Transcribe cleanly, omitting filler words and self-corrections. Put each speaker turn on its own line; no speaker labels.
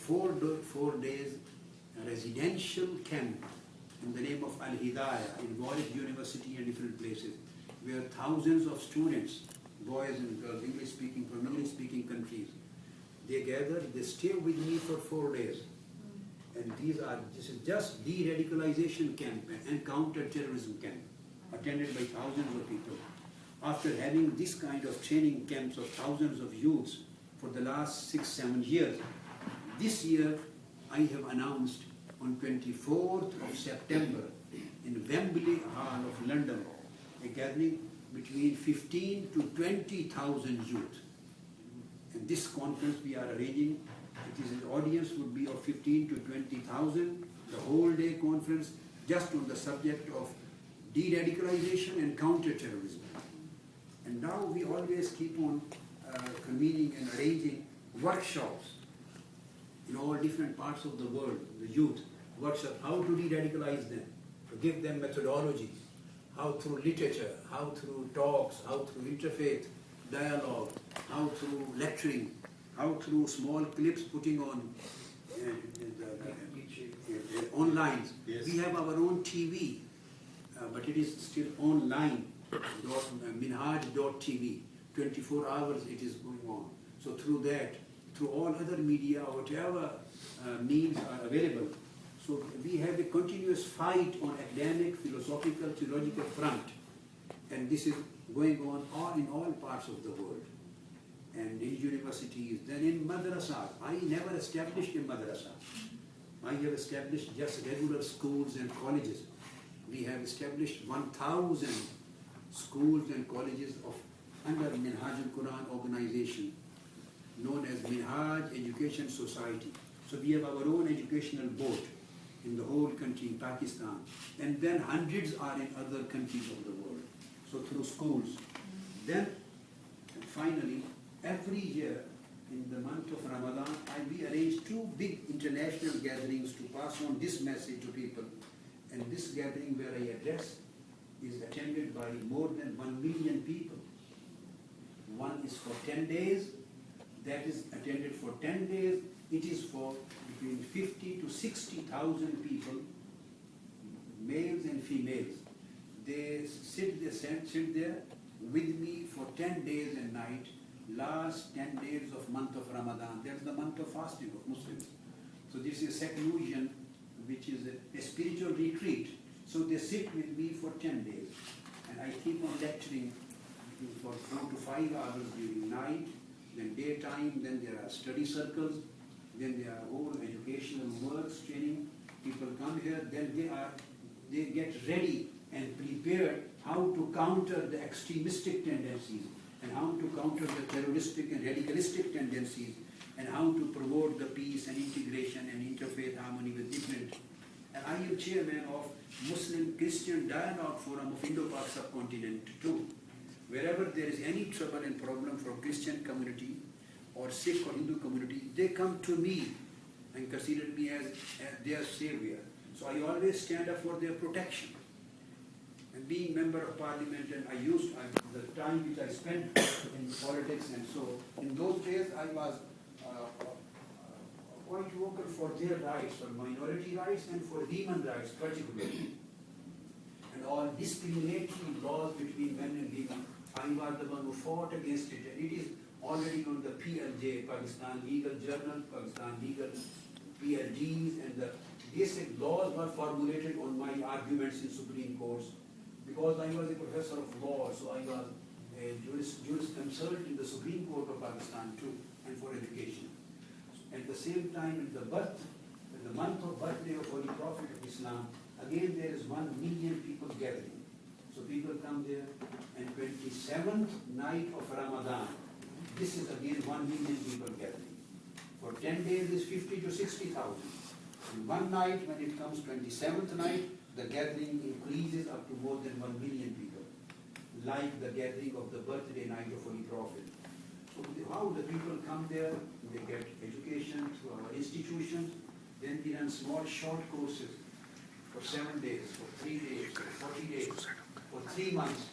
4 days residential camp in the name of Al-Hidayah in Warwick University and different places, where thousands of students, boys and girls, English-speaking, from English-speaking countries, they gather, they stay with me for 4 days. And this is just de-radicalization camp and counter-terrorism camp, attended by thousands of people. After having this kind of training camps of thousands of youths for the last 6-7 years, this year I have announced on 24th of September in Wembley Hall of London, a gathering between 15 to 20,000 youth. And this conference we are arranging, the audience would be of 15 to 20,000, the whole day conference just on the subject of de-radicalization and counter-terrorism. And now we always keep on convening and arranging workshops in all different parts of the world, the youth, workshop, how to de-radicalize them, to give them methodology, how through literature, how through talks, how through interfaith dialogue, how through lecturing, how through small clips putting on online. Yes. We have our own TV, but it is still online, minhaj.tv, 24 hours it is going on. So through that, through all other media, whatever means are available. So we have a continuous fight on academic, philosophical, theological front. And this is going on in all parts of the world. And in universities, then in madrasas. I never established a madrasa. I have established just regular schools and colleges. We have established 1,000 schools and colleges under Minhaj al-Quran organization, known as Minhaj Education Society. So we have our own educational board in the whole country, in Pakistan. And then hundreds are in other countries of the world. So through schools. Then, finally, every year in the month of Ramadan, we arrange 2 big international gatherings to pass on this message to people. And this gathering where I address is attended by more than 1 million people. One is for 10 days, that is attended for 10 days. It is for between 50 to 60,000 people, males and females. They sit there with me for 10 days and night, last 10 days of month of Ramadan. That's the month of fasting of Muslims. So this is seclusion, which is a spiritual retreat. So they sit with me for 10 days. And I keep on lecturing for 4 to 5 hours during night, then daytime, then there are study circles, then there are whole educational works, training. People come here, then they get ready and prepared how to counter the extremistic tendencies and how to counter the terroristic and radicalistic tendencies and how to promote the peace and integration and interfaith harmony with different. And I am chairman of Muslim-Christian Dialogue Forum of Indo-Pak subcontinent too. Wherever there is any trouble and problem for Christian community or Sikh or Hindu community, they come to me and consider me as their savior. So I always stand up for their protection. And being member of parliament, and I used the time which I spent in politics, and so in those days I was quite vocal for their rights, for minority rights and for human rights particularly. And all discriminatory laws between men and women, I was the one who fought against it. And it is already on the PLJ, Pakistan Legal Journal, Pakistan Legal PLGs, and the basic laws were formulated on my arguments in Supreme Courts. Because I was a professor of law, so I was a jurisconsult in the Supreme Court of Pakistan too, and for education. At the same time, in the month of birthday of Holy Prophet of Islam, again there is 1 million people gathering. So people come there, and 27th night of Ramadan, this is again 1 million people gathering. For 10 days is 50 to 60,000. And one night, when it comes 27th night, the gathering increases up to more than 1 million people, like the gathering of the birthday night of Holy Prophet. So how the people come there, they get education through our institutions, then we run small short courses for 7 days, for 3 days, for 40 days, for 3 months.